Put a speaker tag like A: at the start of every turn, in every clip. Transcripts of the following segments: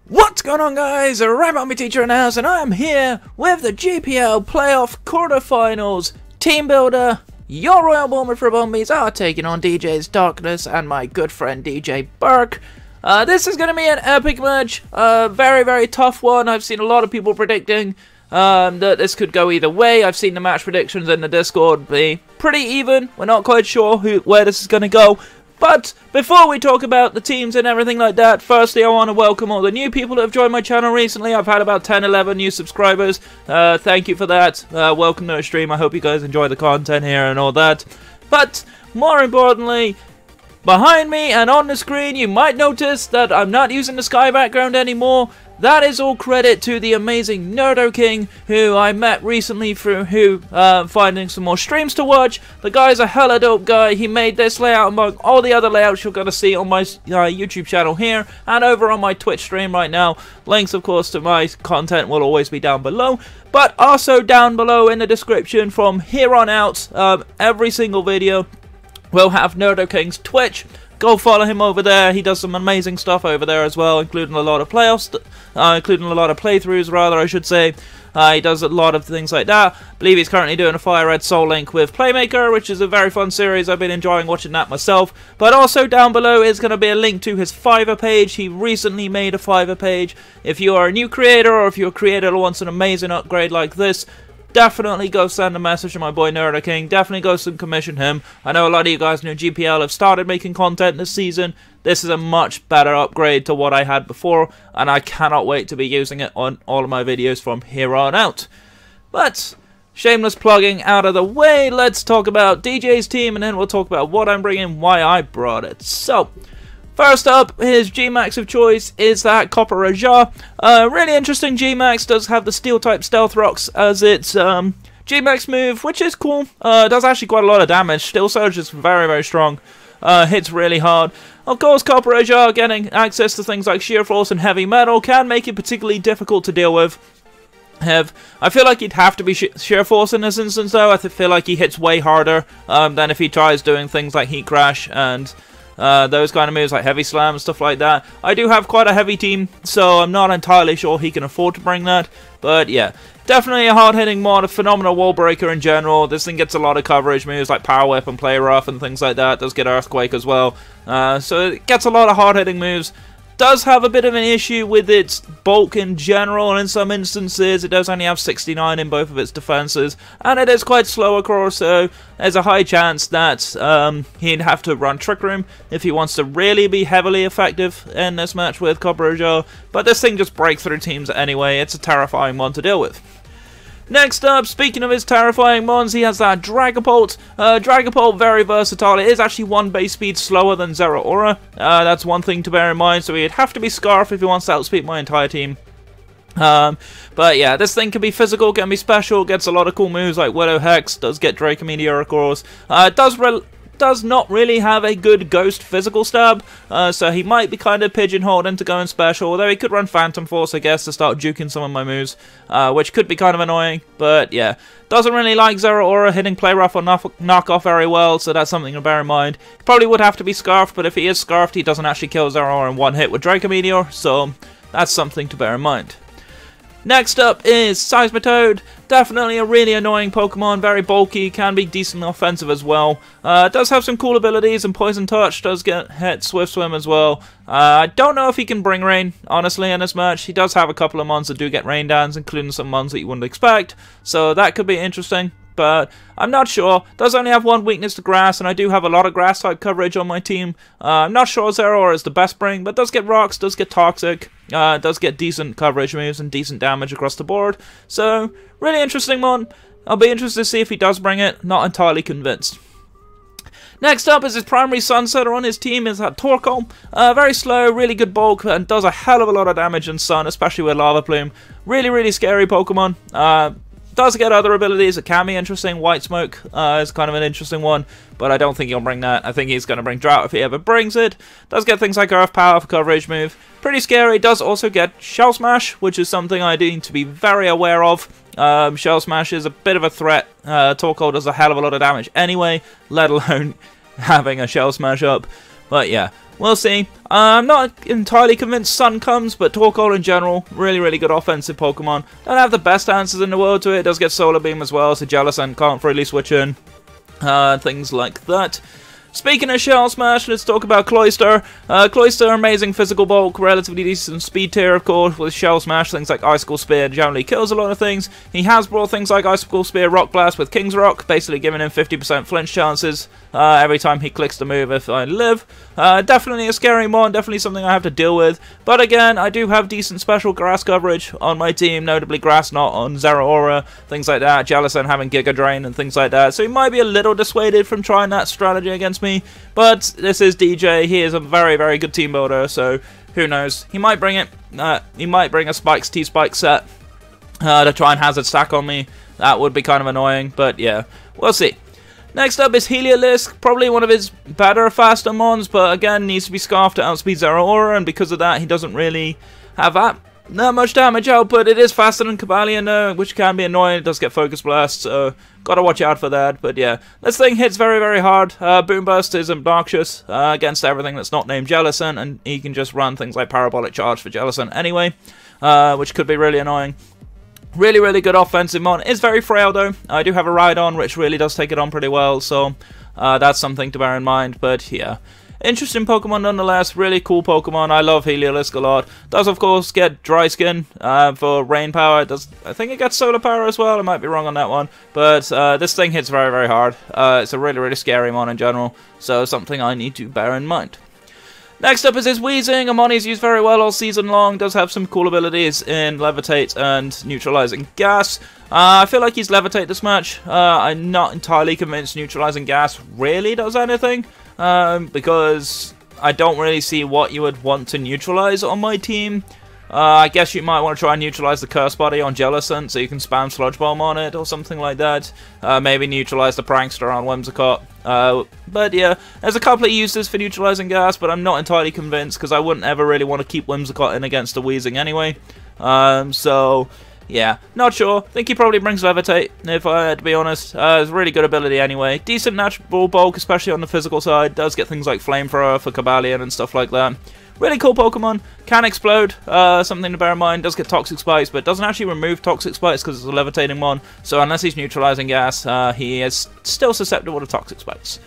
A: What's going on, guys? Rabbit Teacher in the house, and I am here with the GPL Playoff Quarterfinals. Teambuilder, your Royal Bournemouth Brumbies are taking on DJ's Darkness and my good friend DJ Burke. This is going to be an epic match, very, very tough one. I've seen a lot of people predicting that this could go either way. I've seen the match predictions in the Discord be pretty even. We're not quite sure where this is going to go. But before we talk about the teams and everything like that, firstly I want to welcome all the new people that have joined my channel recently. I've had about 10-11 new subscribers. Thank you for that. Welcome to the stream. I hope you guys enjoy the content here and all that. But more importantly, behind me and on the screen you might notice that I'm not using the sky background anymore. That is all credit to the amazing Nerdoking, who I met recently through finding some more streams to watch. The guy's a hella dope guy. He made this layout among all the other layouts you're going to see on my YouTube channel here and over on my Twitch stream right now. Links, of course, to my content will always be down below. But also down below in the description from here on out, every single video will have Nerdoking's Twitch. Go follow him over there. He does some amazing stuff over there as well, including a lot of playthroughs, rather, I should say. He does a lot of things like that. I believe he's currently doing a Fire Red Soul Link with Playmaker, which is a very fun series. I've been enjoying watching that myself. But also down below is going to be a link to his Fiverr page. He recently made a Fiverr page. If you are a new creator, or if you're a creator that wants an amazing upgrade like this, definitely go send a message to my boy Nerdoking. Definitely go commission him. I know a lot of you guys in GPL have started making content this season. This is a much better upgrade to what I had before, and I cannot wait to be using it on all of my videos from here on out. But shameless plugging out of the way, let's talk about DJ's team, and then we'll talk about what I'm bringing, why I brought it. So, first up, his G-Max of choice is that Copper Raja. Really interesting G-Max, does have the Steel-type Stealth Rocks as its G-Max move, which is cool. Does actually quite a lot of damage. Steel Surge is very, very strong. Hits really hard. Of course, Copper Raja getting access to things like Sheer Force and Heavy Metal can make it particularly difficult to deal with. I feel like he'd have to be Sheer Force in this instance, though. I feel like he hits way harder than if he tries doing things like Heat Crash and those kind of moves like Heavy Slam and stuff like that. I do have quite a heavy team, so I'm not entirely sure he can afford to bring that. But yeah, definitely a hard-hitting mod, a phenomenal wall breaker in general. This thing gets a lot of coverage moves like Power Whip and Play Rough and things like that. Does get Earthquake as well. So it gets a lot of hard-hitting moves. Does have a bit of an issue with its bulk in general, and in some instances it does only have 69 in both of its defenses, and it is quite slow across, so there's a high chance that he'd have to run Trick Room if he wants to really be heavily effective in this match with Copper Raja. But this thing just breaks through teams anyway. It's a terrifying one to deal with. Next up, speaking of his terrifying mons, he has that Dragapult. Dragapult, very versatile. It is actually one base speed slower than Zero Aura. That's one thing to bear in mind, so he'd have to be Scarf if he wants to outspeed my entire team. But yeah, this thing can be physical, can be special, gets a lot of cool moves like Widow Hex, does get Draco Meteoric Course, does not really have a good Ghost physical stab, so he might be kind of pigeonholed into going special, although he could run Phantom Force, I guess, to start juking some of my moves, which could be kind of annoying, but yeah. Doesn't really like Zero Aura hitting Play Rough or Knock Off very well, so that's something to bear in mind. He probably would have to be Scarfed, but if he is Scarfed, he doesn't actually kill Zero Aura in one hit with Draco Meteor, so that's something to bear in mind. Next up is Seismitoad. Definitely a really annoying Pokemon, very bulky, can be decently offensive as well. Does have some cool abilities, and Poison Touch does get hit Swift Swim as well. I don't know if he can bring Rain, honestly, in this match. He does have a couple of mons that do get Rain Dance, including some mons that you wouldn't expect, so that could be interesting. But I'm not sure. Does only have one weakness to Grass, and I do have a lot of Grass-type coverage on my team. I'm not sure Zero Aura is the best bring, but does get Rocks, does get Toxic, does get decent coverage moves and decent damage across the board. So, really interesting one. I'll be interested to see if he does bring it. Not entirely convinced. Next up is his primary Sunsetter on his team is that Torkoal. Very slow, really good bulk, and does a hell of a lot of damage in Sun, especially with Lava Plume. Really, really scary Pokemon. Does get other abilities that can be interesting. White Smoke is kind of an interesting one, but I don't think he'll bring that. I think he's going to bring Drought if he ever brings it. Does get things like Earth Power for coverage move. Pretty scary. Does also get Shell Smash, which is something I need to be very aware of. Shell Smash is a bit of a threat. Torkoal does a hell of a lot of damage anyway, let alone having a Shell Smash up. But yeah, We'll see. I'm not entirely convinced Sun comes, but Torkoal in general, really good offensive Pokemon. Don't have the best answers in the world to it. It does get Solar Beam as well, so Jellicent can't freely switch in. Things like that. Speaking of Shell Smash, let's talk about Cloyster. Cloyster, amazing physical bulk, relatively decent speed tier, of course, with Shell Smash. Things like Icicle Spear generally kills a lot of things. He has brought things like Icicle Spear, Rock Blast with King's Rock, basically giving him 50% flinch chances every time he clicks the move if I live. Definitely a scary mon, definitely something I have to deal with. But again, I do have decent special grass coverage on my team, notably Grass Knot on Zeraora, things like that. Jellicent having Giga Drain and things like that. So he might be a little dissuaded from trying that strategy against me. But this is DJ. He is a very good team builder, so who knows? He might bring it. He might bring a Spikes T-Spike set to try and hazard stack on me. That would be kind of annoying, but yeah, we'll see. Next up is Heliolisk, probably one of his better, faster mons, but again needs to be scarfed to outspeed Zeraora, and because of that, he doesn't really have that much damage output. It is faster than Cobalion though, which can be annoying. It does get Focus Blast, so gotta watch out for that. But yeah, this thing hits very hard. Boom Burst is obnoxious against everything that's not named Jellicent, and he can just run things like Parabolic Charge for Jellicent anyway, which could be really annoying. Really good offensive mon. It's very frail though. I do have a Rhydon, which really does take it on pretty well, so that's something to bear in mind. But yeah, interesting Pokemon nonetheless, really cool Pokemon. I love Heliolisk a lot. Does of course get Dry Skin for Rain Power. I think it gets Solar Power as well, I might be wrong on that one. But this thing hits very hard. It's a really scary mon in general, so something I need to bear in mind. Next up is his Weezing. A mon he's used very well all season long. Does have some cool abilities in Levitate and Neutralizing Gas. I feel like he's Levitate this match. I'm not entirely convinced Neutralizing Gas really does anything. Because I don't really see what you would want to neutralize on my team. I guess you might want to try and neutralize the Curse Body on Jellicent so you can spam Sludge Bomb on it or something like that. Maybe neutralize the Prankster on Whimsicott. But yeah, there's a couple of uses for neutralizing gas, but I'm not entirely convinced because I wouldn't ever really want to keep Whimsicott in against the Weezing anyway. So yeah, not sure. Think he probably brings Levitate, if I had to be honest. It's a really good ability anyway. Decent natural bulk, especially on the physical side. Does get things like Flamethrower for Cobalion and stuff like that. Really cool Pokemon. Can explode, something to bear in mind. Does get Toxic Spikes, but doesn't actually remove Toxic Spikes because it's a levitating mon. So unless he's neutralizing gas, he is still susceptible to Toxic Spikes.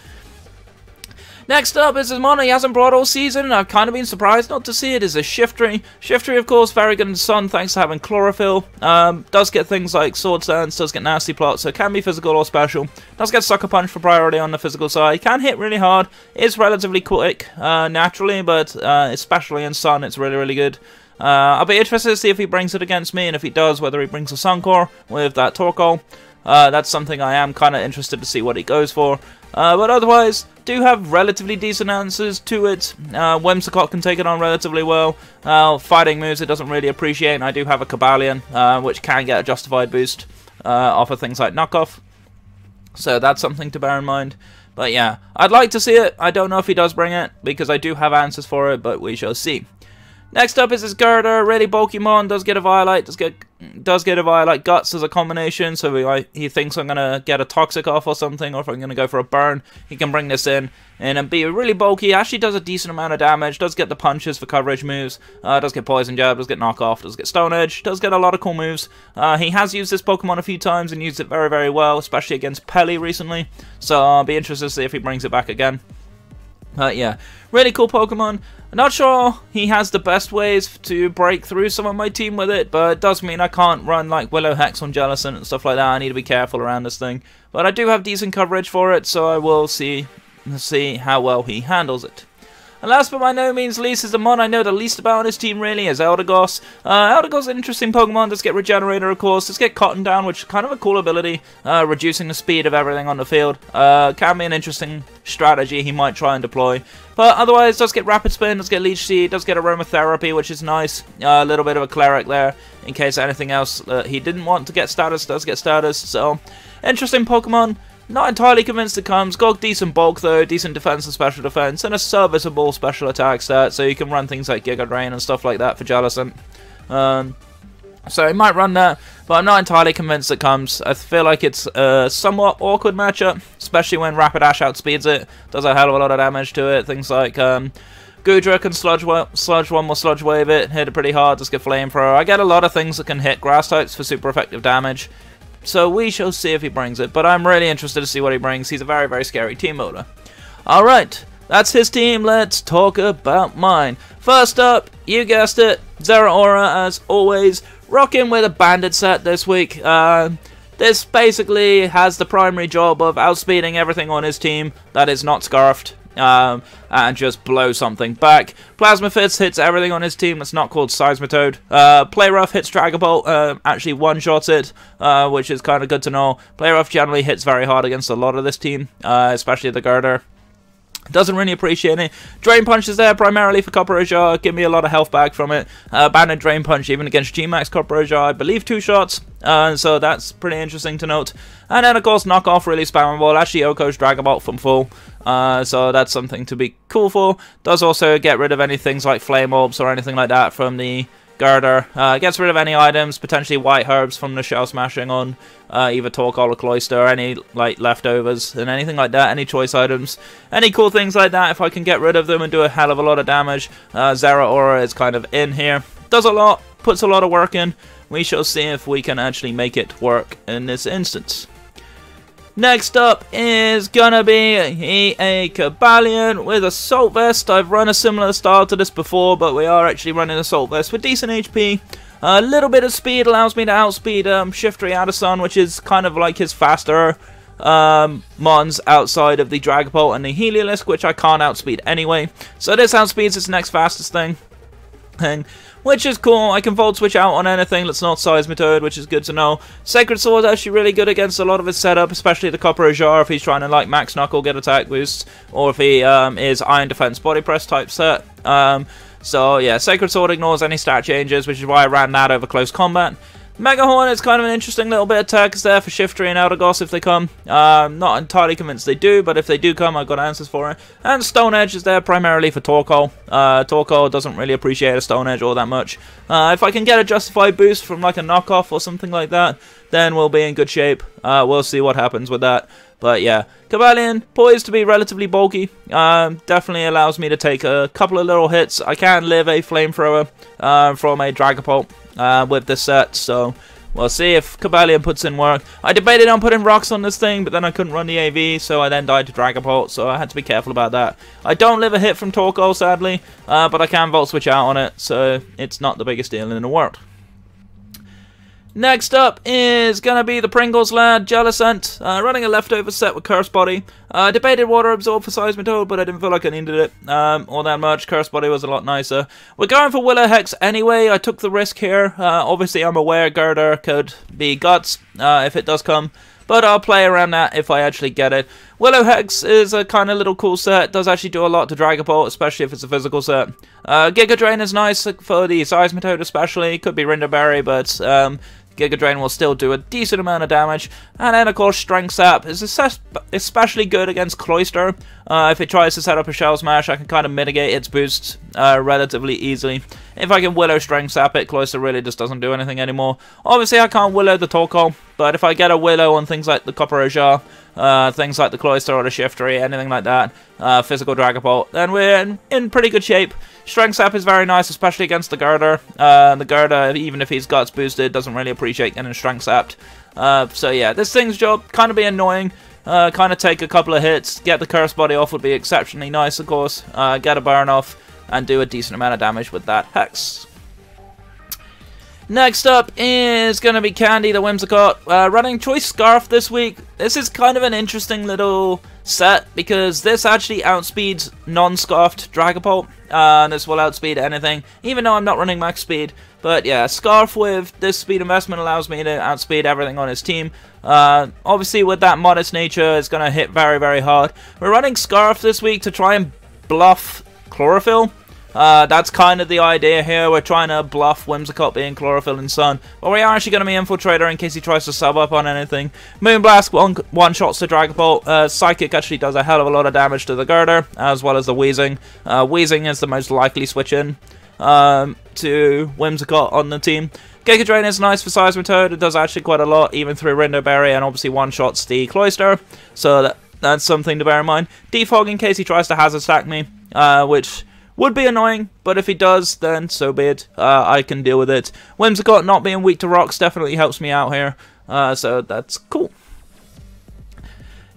A: Next up is his mon he hasn't brought all season. I've kind of been surprised not to see it. Is a Shiftry. Shiftry, of course, very good in Sun thanks to having Chlorophyll. Does get things like Sword Stance, does get Nasty Plot, so can be physical or special. Does get Sucker Punch for priority on the physical side. Can hit really hard. Is relatively quick naturally, but especially in Sun, it's really good. I'll be interested to see if he brings it against me, and if he does, whether he brings a Suncore with that Torkoal. That's something I am kind of interested to see what he goes for. But otherwise, do have relatively decent answers to it. Whimsicott can take it on relatively well. Fighting moves it doesn't really appreciate, and I do have a Cobalion, which can get a justified boost off of things like Knockoff. So that's something to bear in mind. But yeah, I'd like to see it. I don't know if he does bring it, because I do have answers for it, but we shall see. Next up is his Girder, really bulky mon, does get a Violite, does get a Violite Guts as a combination, so he thinks I'm going to get a Toxic off or something, or if I'm going to go for a Burn, he can bring this in and be really bulky. Actually does a decent amount of damage, does get the punches for coverage moves, does get Poison Jab, does get Knockoff, does get Stone Edge, does get a lot of cool moves. He has used this Pokemon a few times and used it very well, especially against Pelly recently, so I'll be interested to see if he brings it back again. Yeah, really cool Pokemon. Not sure he has the best ways to break through some of my team with it, but it does mean I can't run like Willow Hex on Jellicent and stuff like that. I need to be careful around this thing. But I do have decent coverage for it, so I will see how well he handles it. And last but by no means least is the mon I know the least about on his team really, is Eldegoss. Eldegoss is an interesting Pokemon, does get Regenerator of course, does get Cotton Down, which is kind of a cool ability, reducing the speed of everything on the field. Can be an interesting strategy he might try and deploy. But otherwise, does get Rapid Spin, does get Leech Seed, does get Aromatherapy, which is nice. A little bit of a Cleric there, in case anything else he didn't want to get status, does get status. So, interesting Pokemon. Not entirely convinced it comes. Got decent bulk though, decent defense and special defense, and a serviceable special attack stat, so you can run things like Giga Drain and stuff like that for Jellicent. So he might run that, but I'm not entirely convinced it comes. I feel like it's a somewhat awkward matchup, especially when Rapidash outspeeds it. Does a hell of a lot of damage to it. Things like Gudra can sludge one more sludge wave it, hit it pretty hard, just get flamethrower. I get a lot of things that can hit grass types for super effective damage. So we shall see if he brings it, but I'm really interested to see what he brings. He's a very, very scary team builder. Alright, that's his team. Let's talk about mine. First up, you guessed it, Zeraora as always, rocking with a bandit set this week. This basically has the primary job of outspeeding everything on his team that is not scarfed. And just blow something back. Plasma Fist hits everything on his team that's not called Seismitoad. Play Rough hits Dragapult, actually one-shots it, which is kind of good to know. Play Rough generally hits very hard against a lot of this team, especially the Girder. Doesn't really appreciate it. Drain Punch is there primarily for Copperajah. Give me a lot of health back from it. Banded Drain Punch even against G-Max Copperajah. I believe 2 shots. So that's pretty interesting to note. And then of course Knockoff really spammable. Actually Oko's Dragapult from full. So that's something to be cool for. Does also get rid of any things like Flame Orbs or anything like that from the Girder. Gets rid of any items, potentially White Herbs from the Shell Smashing on either Torkoal or Cloyster, or any like leftovers and anything like that, any choice items. Any cool things like that, if I can get rid of them and do a hell of a lot of damage. Zeraora is kind of in here. Does a lot, puts a lot of work in. We shall see if we can actually make it work in this instance. Next up is gonna be a Cobalion with Assault Vest. I've run a similar style to this before, but we are actually running Assault Vest with decent HP. A little bit of speed allows me to outspeed Shiftry Addison, which is kind of like his faster mons outside of the Dragapult and the Heliolisk, which I can't outspeed anyway. So this outspeeds its next fastest thing, which is cool. I can Volt Switch out on anything that's not Seismitoad, which is good to know. Sacred Sword is actually really good against a lot of his setup, especially the Copperajah if he's trying to like Max Knuckle, get attack boosts, or if he is Iron Defense Body Press type set. So yeah, Sacred Sword ignores any stat changes, which is why I ran that over close combat. Mega Horn is kind of an interesting little bit of text there for Shiftry and Eldegoss if they come. Not entirely convinced they do, but if they do come, I've got answers for it. And Stone Edge is there primarily for Torkoal. Torkoal doesn't really appreciate a Stone Edge all that much. If I can get a justified boost from like a knockoff or something like that, then we'll be in good shape. We'll see what happens with that. But yeah, Cobalion, poised to be relatively bulky, definitely allows me to take a couple of little hits. I can live a Flamethrower from a Dragapult with this set, so we'll see if Cobalion puts in work. I debated on putting rocks on this thing, but then I couldn't run the AV, so I then died to Dragapult, so I had to be careful about that. I don't live a hit from Torkoal, sadly, but I can Volt Switch out on it, so it's not the biggest deal in the world. Next up is going to be the Pringles lad, Jellicent, running a leftover set with Curse Body. Debated Water Absorb for Seismitoad, but I didn't feel like I needed it all that much. Curse Body was a lot nicer. We're going for Willow Hex anyway. I took the risk here. Obviously, I'm aware Girder could be Guts if it does come, but I'll play around that if I actually get it. Willow Hex is a kind of little cool set. Does actually do a lot to Dragapult, especially if it's a physical set. Giga Drain is nice for the Seismitoad especially. Could be Rinderberry, but Giga Drain will still do a decent amount of damage. And then, of course, Strength Sap is especially good against Cloyster. If it tries to set up a Shell Smash, I can kind of mitigate its boost relatively easily. If I can Willow Strength Sap it, Cloyster really just doesn't do anything anymore. Obviously, I can't Willow the Torkoal, but if I get a Willow on things like the Copperajah, things like the Cloyster or the Shiftry, anything like that, physical Dragapult, then we're in pretty good shape. Strength Sap is very nice, especially against the Girder. The Girder, even if he's Guts boosted, doesn't really appreciate getting Strength Sapped. So yeah, this thing's job, kind of be annoying. Kind of take a couple of hits, get the Curse Body off would be exceptionally nice, of course. Get a burn off, and do a decent amount of damage with that Hex. Next up is going to be Candy the Whimsicott, running Choice Scarf this week. This is kind of an interesting little set, because this actually outspeeds non-scarfed Dragapult. This will outspeed anything, even though I'm not running max speed. But yeah, Scarf with this speed investment allows me to outspeed everything on his team. Obviously with that modest nature, it's going to hit very, very hard. We're running Scarf this week to try and bluff Chlorophyll. That's kind of the idea here. We're trying to bluff Whimsicott being Chlorophyll and Sun, but we are actually going to be Infiltrator in case he tries to sub up on anything. Moonblast one-shots to Dragapult. Psychic actually does a hell of a lot of damage to the Girder, as well as the Weezing. Weezing is the most likely switch in to Whimsicott on the team. Giga Drain is nice for Seismitoad. It does actually quite a lot, even through Rinderberry, and obviously one-shots the Cloyster, so that's something to bear in mind. Defog in case he tries to hazard stack me, which Would be annoying, but if he does, then so be it. I can deal with it. Whimsicott not being weak to rocks definitely helps me out here, so that's cool.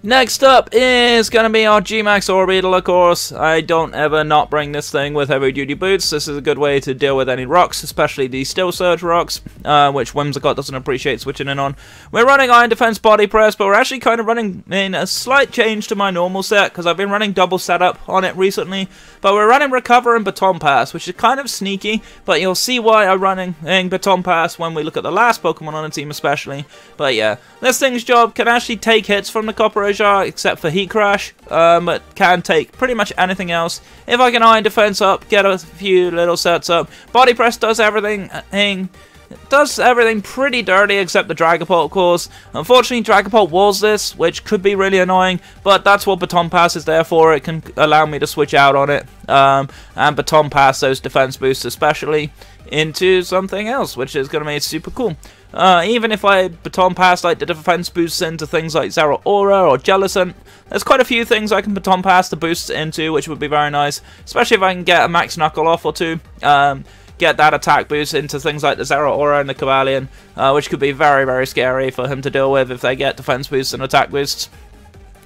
A: Next up is going to be our G-Max Orbital, of course. I don't ever not bring this thing with heavy duty boots. This is a good way to deal with any rocks, especially the Still Surge rocks, which Whimsicott doesn't appreciate switching in on. We're running Iron Defense Body Press, but we're actually kind of running in a slight change to my normal set, because I've been running double setup on it recently. But we're running Recover and Baton Pass, which is kind of sneaky, but you'll see why I'm running Baton Pass when we look at the last Pokemon on the team especially. But yeah, this thing's job can actually take hits from the Copper except for Heat Crash, but can take pretty much anything else. If I can Iron Defense up, get a few little sets up. Body Press does everything. Does everything pretty dirty except the Dragapult, of course. Unfortunately, Dragapult walls this, which could be really annoying, but that's what Baton Pass is there for. It can allow me to switch out on it, and Baton Pass those defense boosts especially into something else, which is going to make it super cool. Even if I Baton Pass like the defense boosts into things like Zeraora or Jellicent, there's quite a few things I can Baton Pass the boosts into, which would be very nice, especially if I can get a Max Knuckle off or two. Get that attack boost into things like the Zeraora and the Cavalion, which could be very, very scary for him to deal with if they get defense boosts and attack boosts.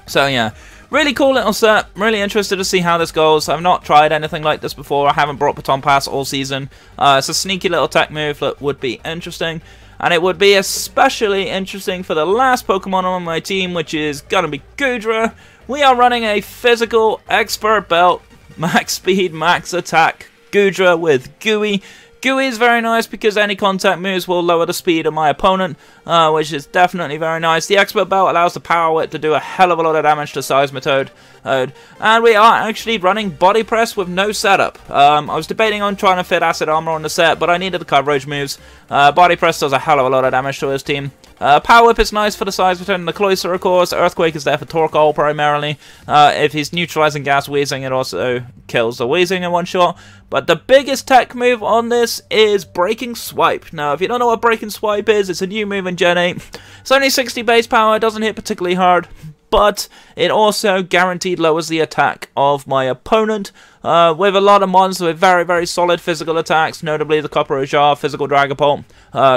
A: So yeah, really cool little set. Really interested to see how this goes. I've not tried anything like this before. I haven't brought Baton Pass all season. It's a sneaky little tech move that would be interesting. And it would be especially interesting for the last Pokemon on my team, which is going to be Goodra. We are running a physical expert belt, max speed, max attack Goodra with Gooey. Gooey is very nice because any contact moves will lower the speed of my opponent, which is definitely very nice. The Expert Belt allows the Power Whip to do a hell of a lot of damage to Seismitoad. And we are actually running Body Press with no setup. I was debating on trying to fit Acid Armor on the set, but I needed the coverage moves. Body Press does a hell of a lot of damage to his team. Power Whip is nice for the Seismitoad and the Cloyster, of course. Earthquake is there for Torkoal primarily. If he's neutralizing Gas Wheezing, it also kills the Wheezing in one shot. But the biggest tech move on this is Breaking Swipe. Now, if you don't know what Breaking Swipe is, it's a new move in Gen 8. It's only 60 base power, doesn't hit particularly hard, but it also guaranteed lowers the attack of my opponent. With a lot of monsters with very, very solid physical attacks, notably the Copper Jar, Physical Dragapult,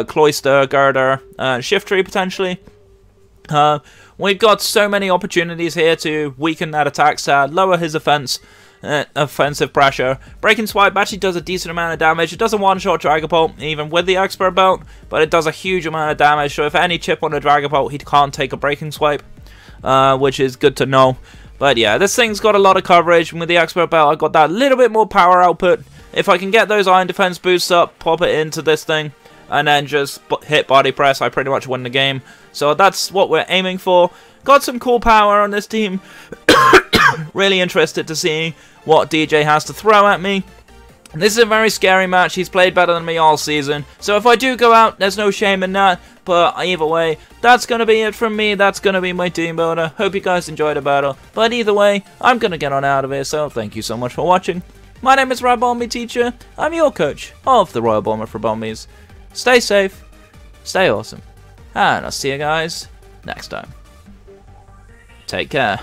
A: Cloyster, Girder, Shiftry potentially. We've got so many opportunities here to weaken that attack stat, lower his offensive pressure. Breaking Swipe actually does a decent amount of damage. It does a one-shot Dragapult, even with the Expert Belt, but it does a huge amount of damage, so if any chip on a Dragapult, he can't take a Breaking Swipe, which is good to know. But yeah, this thing's got a lot of coverage, and with the Expert Belt, I've got that little bit more power output. If I can get those Iron Defense boosts up, pop it into this thing, and then just hit Body Press, I pretty much win the game. So that's what we're aiming for. Got some cool power on this team. Really interested to see what DJ has to throw at me. This is a very scary match. He's played better than me all season. So if I do go out, there's no shame in that. But either way, that's going to be it from me. That's going to be my team builder. Hope you guys enjoyed the battle. But either way, I'm going to get on out of here. So thank you so much for watching. My name is Royal Bomby Teacher. I'm your coach of the Royal Bomber for Bombies. Stay safe. Stay awesome. And I'll see you guys next time. Take care.